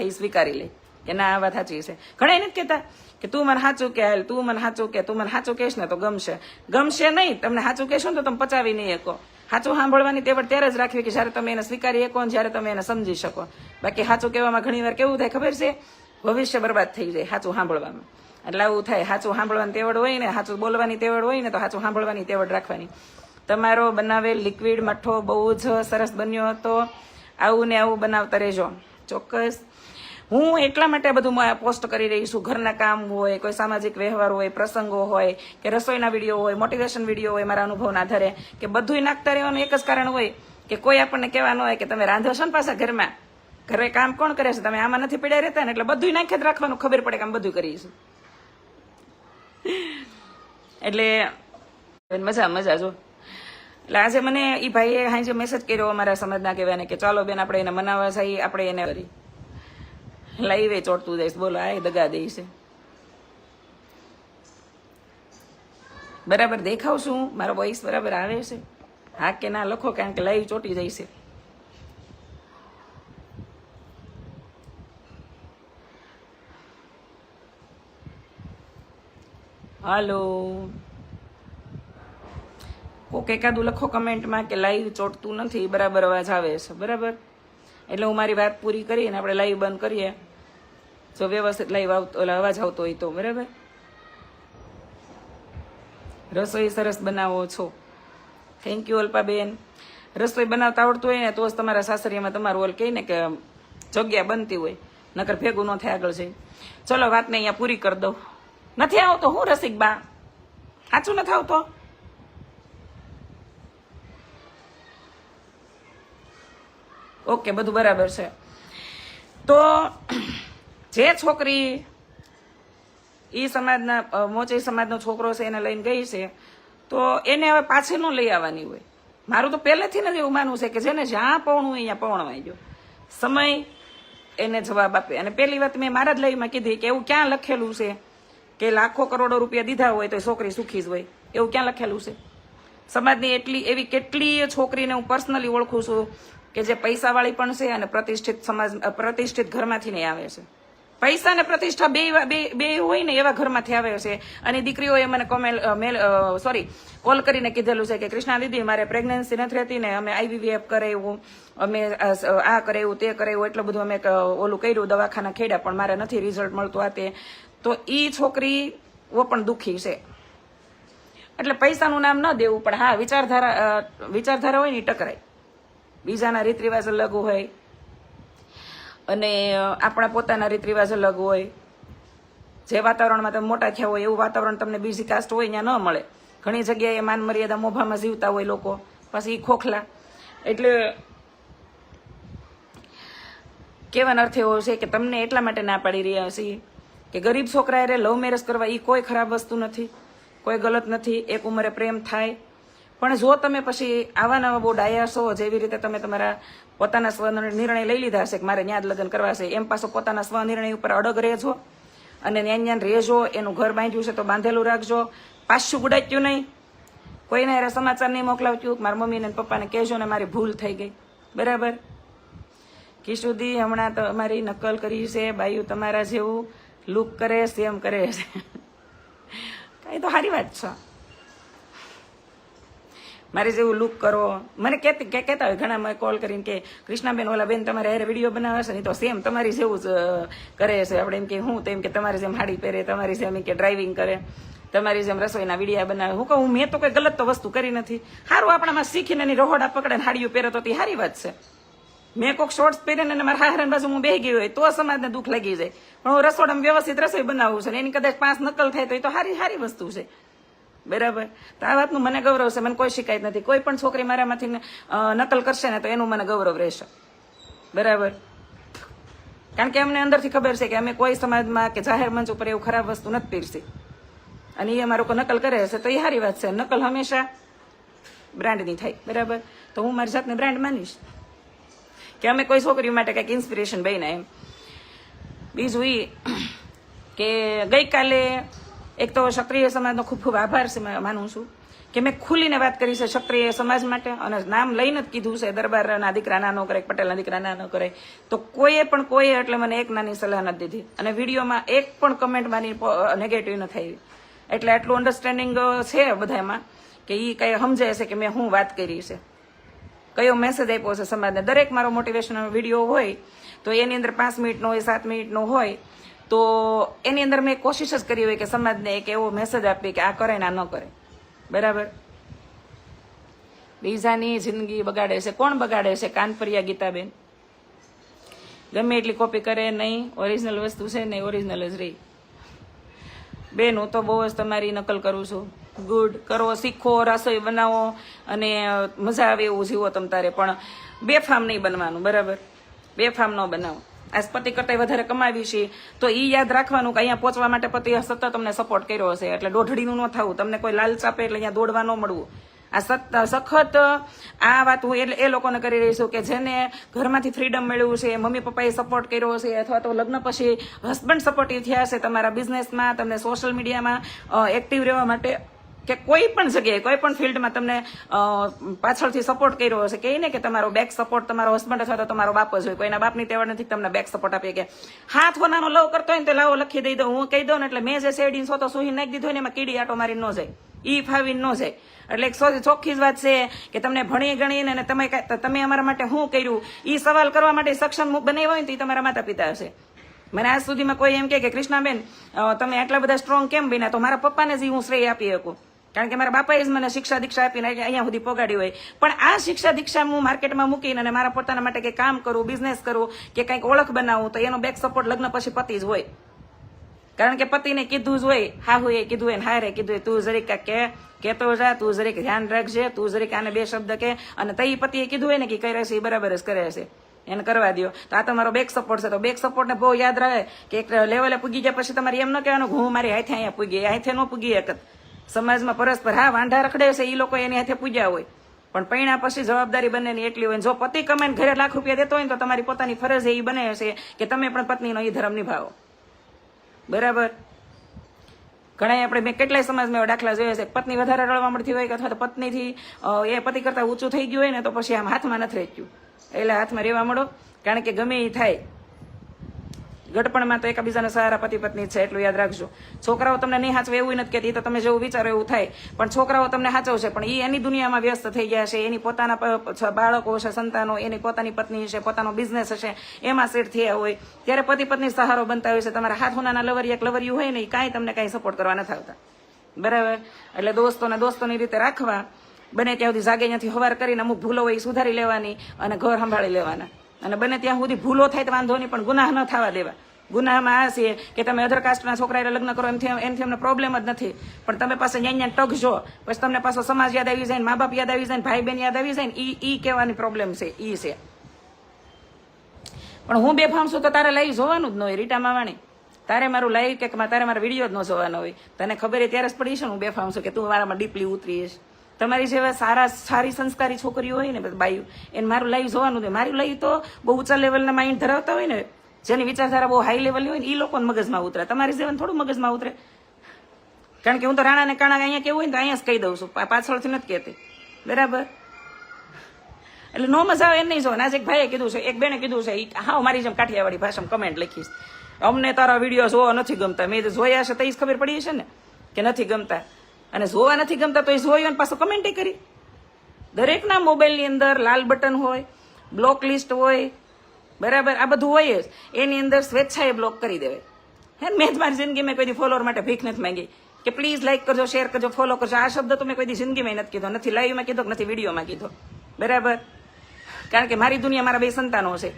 થાય એ સ્વીકારી લે કે ના આ વાત સાચી છે. ઘણા નથી કહેતા કે તું મને સાચું કે હાલ, તું મને સાચું કે, તું મને સાચું કહેશ ને તો ગમશે. ગમશે નહીં, તમને સાચું કહેશો ને તો તમે પચાવી નહીં શકો. સાચું સાંભળવાની તેવડ ત્યારે જ રાખવી કે જ્યારે તમે એને સ્વીકારી શકો ને જ્યારે તમે એને સમજી શકો. બાકી સાચું કહેવામાં ઘણી વાર કેવું થાય ખબર છે, ભવિષ્ય બરબાદ થઈ જાય સાચું સાંભળવામાં. એટલે આવું થાય. સાચું સાંભળવાની તેવડ હોય ને, સાચું બોલવાની તેવડ હોય ને તો સાચું સાંભળવાની તેવડ રાખવાની. તમારો બનાવેલ લિક્વિડ મઠ્ઠો બહુ જ સરસ બન્યો હતો. આવું ને આવું બનાવતા રહેજો. ચોક્કસ હું એટલા માટે બધું પોસ્ટ કરી રહી છું. ઘરના કામ હોય, કોઈ સામાજિક વ્યવહાર હોય, પ્રસંગો હોય કે રસોઈના વિડીયો હોય, મોટિવેશન વિડીયો હોય, મારા અનુભવના આધારે કે બધુંય નાખતા રહેવાનું એક જ કારણ હોય કે કોઈ આપણને કહેવાનું હોય કે તમે રાંધો છો ને પાછા ઘરમાં, ઘરે કામ કોણ કરે છે, તમે આમાં નથી પડ્યા રહેતા ને, એટલે બધુંય નાખી જ રાખવાનું, ખબર પડે કે આમ બધું કરીશું. એટલે મજા જો. એટલે આજે મને એ ભાઈએ હાજે મેસેજ કર્યો અમારા સમાજના કહેવાને કે ચાલો બેન આપણે એને મનાવવા જઈએ, આપણે એને કરી લાઈવે ચોટતું જઈશ. બોલો આ દગા દે છે. બરાબર દેખાવ છું? મારો વોઇસ બરાબર આવે છે? હા કે ના લખો, કારણ કે લાઈવ ચોટી જાય છે. હાલો, કોક એકાદું લખો કમેન્ટમાં કે લાઈવ ચોટતું નથી, બરાબર અવાજ આવે છે. બરાબર, એટલે હું મારી વાત પૂરી કરીને આપણે લાઈવ બંધ કરીએ, જો વ્યવસ્થિત લાઈવ અવાજ આવતો હોય તો. બરાબર, રસોઈ સરસ બનાવો છો, થેન્ક યુ અલ્પાબેન. રસોઈ બનાવતા આવડતું હોય ને તો જ તમારા સાસરીમાં તમારું ઓલ કહે ને કે જગ્યા બનતી હોય, નકર ભેગું ન થાય આગળ જઈને. ચલો વાતને અહીંયા પૂરી કરી દઉં. નથી આવતો હું રસિક બા? સાચું નથી આવતો? ઓકે, બધું બરાબર છે. તો જે છોકરી ઈ સમાજના મોચી સમાજનો છોકરો છે એને લઈને ગઈ છે તો એને હવે પાછી ન લઈ આવવાની હોય. મારું તો પહેલેથી જ એવું માનવું છે કે જેને જ્યાં પવણું હોય ત્યાં પવણવાઈ ગયો. સમય એને જવાબ આપે. અને પહેલી વાત મેં મારા જ લાઈવમાં કીધી કે એવું ક્યાં લખેલું છે કે લાખો કરોડો રૂપિયા દીધા હોય તો છોકરી સુખી જ હોય? એવું ક્યાં લખેલું છે? સમાજની એવી કેટલી છોકરીને હું પર્સનલી ઓળખું છું કે જે પૈસાવાળી પણ છે અને પ્રતિષ્ઠિત ઘરમાંથી નહીં આવે છે. પૈસા ને પ્રતિષ્ઠા બે હોય ને એવા ઘરમાંથી આવે છે. અને દીકરીઓએ મને કોલ કરીને કીધેલું છે કે કૃષ્ણા દીદી મારે પ્રેગ્નન્સી નથી રહેતી ને અમે IVF કરાવ્યું, અમે આ કરાવ્યું તે કરાવ્યું, એટલું બધું અમે ઓલું કર્યું, દવાખાના ખેડ્યા, પણ મારે નથી રિઝલ્ટ મળતું આ તે. તો ઈ છોકરીઓ પણ દુઃખી છે. એટલે પૈસાનું નામ ન દેવું, પણ હા વિચારધારા હોય ને ટકરાય. બીજાના રીત રિવાજ અલગ હોય અને આપણા પોતાના રીત રિવાજ અલગ હોય. જે વાતાવરણમાં તમે મોટા થયા હોય એવું વાતાવરણ તમને બીજી કાસ્ટ હોય ત્યાં ન મળે. ઘણી જગ્યાએ માન મર્યાદા મોભામાં જીવતા હોય લોકો, પછી ખોખલા. એટલે કહેવાનો અર્થ એવો છે કે તમને એટલા માટે ના પાડી રહ્યા છીએ કે ગરીબ છોકરા એ લવ મેરેજ કરવા એ કોઈ ખરાબ વસ્તુ નથી, કોઈ ગલત નથી. એક ઉંમરે પ્રેમ થાય, પણ જો તમે પછી આવા નવા બહુ ડાયા છો, જેવી રીતે તમે તમારા પોતાના સ્વ નિર્ણય લઈ લીધા છે કે મારે ન્યા જ લગ્ન કરવા છે, એમ પાછો પોતાના સ્વ નિર્ણય ઉપર અડગ રહેજો અને ન્યાન રહેજો. એનું ઘર બાંધ્યું છે તો બાંધેલું રાખજો, પાછું ગુડાચ્યું નહીં, કોઈને એરા સમાચાર નહીં મોકલાવતું. મારા મમ્મીને પપ્પાને કહેજો ને મારી ભૂલ થઈ ગઈ. બરાબર, કિશુદી હમણાં તો અમારી નકલ કરી છે, બાયું તમારા જેવું લુક કરે સેમ કરે છે. કઈ તો સારી વાત છે, મારે જેવું લુક કરો. મને કહેતા હોય ઘણા કોલ કરીને કે કૃષ્ણાબેન ઓલા બેન તમારે હારે વિડીયો બનાવે છે ને તો સેમ તમારી જેવું જ કરે છે. આપણે એમ કે હું તો એમ કે તમારી જેમ સાડી પહેરે, તમારી જેમ એમ કે ડ્રાઇવિંગ કરે, તમારી જેમ રસોઈના વિડીયા બનાવે. હું કહું મેં તો કોઈ ગલત તો વસ્તુ કરી નથી. સારું આપણામાં શીખીને એની રહોડા પકડે ને હાડીઓ પહેરે તો તે સારી વાત છે. મેં કોઈક શોર્ટ્સ પહેરીને મારા હાહરાની બાજુ હું બેહી ગઈ હોય તો સમાજને દુઃખ લાગી જાય, પણ હું રસોડામાં વ્યવસ્થિત રસોઈ બનાવું છું ને એની કદાચ 5 નકલ થાય તો એ તો સારી વસ્તુ છે. બરાબર, તો આ વાતનું મને ગૌરવ છે, મને કોઈ શિકાયત નથી. કોઈ પણ છોકરી મારામાંથી નકલ કરશે ને તો એનું મને ગૌરવ રહેશે. બરાબર, કારણ કે અમને અંદરથી ખબર છે કે અમે કોઈ સમાજમાં કે જાહેર મંચ ઉપર એવું ખરાબ વસ્તુ નથી પીરસી, અને એ અમારું કોઈ નકલ કરે છે તો એ સારી વાત છે. નકલ હંમેશા બ્રાન્ડની થાય. બરાબર, તો હું મારી જાતને બ્રાન્ડ માનીશ કે અમે કોઈ છોકરીઓ માટે કંઈક ઇન્સ્પિરેશન બન્યા એમ. બીજું એ કે ગઈકાલે એક તો ક્ષત્રિય સમાજનો ખૂબ ખૂબ આભાર છે માનું છું કે મેં ખુલીને વાત કરી છે ક્ષત્રિય સમાજ માટે, અને નામ લઈને જ કીધું છે દરબારના દીકરા ના ન કરે, પટેલના દીકરા ના ન કરે. તો કોઈએ એટલે મને એક નાની સલાહ નથી દીધી, અને વિડીયોમાં એક પણ કમેન્ટ મારી નેગેટિવ ન થઈ. એટલે આટલું અન્ડરસ્ટેન્ડિંગ છે બધામાં કે એ કઈ સમજાય છે કે મેં શું વાત કરી છે, કયો મેસેજ આપ્યો છે સમાજને. દરેક મારો મોટિવેશનલ વિડીયો હોય તો એની અંદર 5 મિનિટનો હોય, 7 મિનિટનો હોય, તો એની અંદર મેં કોશિશ જ કરી હોય કે સમાજને એક એવો મેસેજ આપી કે આ કરે ને આ ન કરે. બરાબર. બીજાની જિંદગી બગાડે છે. કોણ બગાડે છે? કાનપરિયા ગીતાબેન. ગમે એટલી કોપી કરે નહીં, ઓરિજિનલ વસ્તુ છે નહીં, ઓરિજિનલ જ રહી. બેન હું તો બહુ જ તમારી નકલ કરું છું. ગુડ, કરો, શીખો, રસોઈ બનાવો અને મજા આવે એવું જીવો તમ તારે, પણ બેફામ નહીં બનવાનું. બરાબર, બેફામ ન બનાવો. આજ પતિ કરતા વધારે કમાવી છે તો એ યાદ રાખવાનું કે અહીંયા પહોંચવા માટે પતિએ સતત તમને સપોર્ટ કર્યો હશે. એટલે દોઢડીનું ન થવું, તમને કોઈ લાલચ આપે એટલે અહીંયા દોડવા ન મળવું. આ સખત આ વાત હું એટલે એ લોકોને કરી રહી છું કે જેને ઘરમાંથી ફ્રીડમ મળ્યું છે, મમ્મી પપ્પાએ સપોર્ટ કર્યો છે, અથવા તો લગ્ન પછી હસબન્ડ સપોર્ટિવ થયા છે તમારા બિઝનેસમાં, તમને સોશિયલ મીડિયામાં એક્ટિવ રહેવા માટે, કે કોઈ પણ જગ્યાએ કોઈ પણ ફિલ્ડમાં તમને પાછળથી સપોર્ટ કર્યો હશે. કે ને કે તમારો બેક સપોર્ટ તમારો હસબન્ડ અથવા તો તમારો બાપ જ હોય. કોઈના બાપની તેવડ નથી તમને બેક સપોર્ટ આપીએ કે હાથ હોનાનો લવ કરતો હોય ને તો લાવો લખી દઈ દો, હું કહી દઉં ને એટલે મેં જે શેરડી સોતો સુહી નાખી દીધો ને એમાં કીડી આટો મારીને ન જાય, ઈ ફાવીને ન જાય. એટલે એક ચોખ્ખી જ વાત છે કે તમને ભણી ગણીને અને તમે અમારા માટે શું કર્યું એ સવાલ કરવા માટે સક્ષમ બનાવ્યા હોય ને તો એ તમારા માતા પિતા હશે. મને આજ સુધીમાં કોઈ એમ કે કૃષ્ણાબેન તમે આટલા બધા સ્ટ્રોંગ કેમ બન્યા, તો મારા પપ્પાને જ હું શ્રેય આપી શકું, કારણ કે મારા બાપાએ જ મને શિક્ષા દીક્ષા આપીને અહીંયા સુધી પગાડી હોય. પણ આ શિક્ષા દીક્ષા હું માર્કેટમાં મૂકીને અને મારા પોતાના માટે કંઈક કામ કરું, બિઝનેસ કરું કે કંઈક ઓળખ બનાવું, તો એનો બેક સપોર્ટ લગ્ન પછી પતિ જ હોય. કારણ કે પતિને કીધું જ હોય, હાહુએ કીધું હોય ને હારે કીધું હોય, તું જરીક કહેતો જા, તું જરીક ધ્યાન રાખજે, તું જરીક આને 2 શબ્દ કે, અને તઈ પતિએ કીધું હોય ને કે કરે છે એ બરાબર જ કરે છે, એને કરવા દો. તો આ તમારો બેક સપોર્ટ છે. તો બેક સપોર્ટને બહુ યાદ રહે કે એક લેવલે પૂગી ગયા પછી તમારે એમ ન કહેવાનું કે હું મારી હાથે અહીંયા પૂગી, હાથે ન પૂગી એક સમાજમાં પરસ્પર. હા, વાંઢા રખડે છે એ લોકો એની હાથે પૂજ્યા હોય, પણ પૈણા પછી જવાબદારી બંનેની એટલી હોય. જો પતિ કમાઈને ઘરે લાખ રૂપિયા દેતો હોય ને તો તમારી પોતાની ફરજ એ બને છે કે તમે પણ પત્નીનો એ ધર્મ નિભાવો. બરાબર. ઘણા આપણે મેં કેટલાય સમાજમાં એવા દાખલા જોયા છે, પત્ની વધારે રડવા મળતી હોય કે અથવા તો પત્નીથી એ પતિ કરતા ઊંચું થઈ ગયું હોય ને તો પછી આમ હાથમાં નથી રહી ગયું, એટલે હાથમાં રહેવા મળો. કારણ કે ગમે એ થાય, ગડપણમાં તો એકબીજાના સહારા પતિ પત્ની છે, એટલું યાદ રાખજો. છોકરાઓ તમને નહીં સાચવે એવું નથી કહેતી, તો તમે જેવું વિચારો એવું થાય, પણ છોકરાઓ તમને સાચવશે, પણ એ એની દુનિયામાં વ્યસ્ત થઈ ગયા છે, એની પોતાના બાળકો હશે, સંતાનો, એની પોતાની પત્ની હશે, પોતાનો બિઝનેસ હશે, એમાં સેટ થયા હોય, ત્યારે પતિ પત્ની સહારો બનતા હોય છે. તમારા હાથ હોનાના લવરિયું હોય ને એ કાંઈ તમને કાંઈ સપોર્ટ કરવા નથી આવતા. બરાબર. એટલે દોસ્તોની રીતે રાખવા, બને ત્યાં સુધી જાગે ત્યાંથી હવાર કરીને અમુક ભૂલો હોય એ સુધારી લેવાની અને ઘર સંભાળી લેવાના. અને બને ત્યાં સુધી ભૂલો થાય તો વાંધો નહીં, પણ ગુનાહ ન થવા દેવા. ગુનાહમાં આ છે કે તમે અધર કાસ્ટના છોકરાએ લગ્ન કરો એમથી અમને પ્રોબ્લેમ જ નથી, પણ તમે પાસે ન્યા ટકજો, પછી તમને પાછો સમાજ યાદ આવી જાય, મા બાપ યાદ આવી જાય, ભાઈ બહેન યાદ આવી જાય ને ઈ કહેવાની પ્રોબ્લેમ છે, ઈ છે. પણ હું બેફામ છું તો તારે લાઈવ જોવાનું જ ન હોય. રીટા માવાણી, તારે મારું લાઈવ કે તારે મારા વિડીયો જ ન જોવાનો હોય. તને ખબર ત્યારે જ પડી છે હું બેફામ છું કે તું મારામાં ડીપલી ઉતરીશ. તમારી જેવા સારી સંસ્કારી છોકરીઓ હોય ને બાયું, એને મારું લાઈવ જોવાનું હોય. મારું લાઈવ તો બહુ ઊંચા લેવલના માઇન્ડ ધરાવતા હોય ને, જેની વિચારધારા બહુ હાઈ લેવલની હોય ને એ લોકોને મગજમાં ઉતરે. તમારી જીવન થોડું મગજમાં ઉતરે, કારણ કે હું તો રાણા ને કાણા અહીંયા કેવું હોય ને તો અહીંયા જ કહી દઉં છું, પાછળથી નથી કહેતી. બરાબર. એટલે નો મજા આવે એમ નહીં જોવાનું. આજે એક ભાઈએ કીધું છે, એક બેને કીધું છે, હા મારી જેમ કાઠિયાવાડી ભાષામાં કમેન્ટ લખીશ, અમને તારા વિડીયો જોવા નથી ગમતા. મેં જોયા છે તો એ જ ખબર પડી છે ને કે નથી ગમતા, અને જોવા નથી ગમતા તો એ જોયું પાછું કમેન્ટ કરી. દરેકના મોબાઈલની અંદર લાલ બટન હોય, બ્લોક લિસ્ટ હોય, બરાબર, આ બધું હોય જ. એની અંદર સ્વેચ્છાએ બ્લોક કરી દેવાય. હે, મેં મારી જિંદગીમાં કોઈ દી ફોલોઅર માટે ભીખ નથી માંગી કે પ્લીઝ લાઈક કરજો, શેર કરજો, ફોલો કરજો. આ શબ્દ તો મેં કોઈ દી જિંદગીમાં નથી કીધો, નથી લાઈવમાં કીધો, નથી વિડીયોમાં કીધો. બરાબર. કારણ કે મારી દુનિયા મારા 2 સંતાનો છે,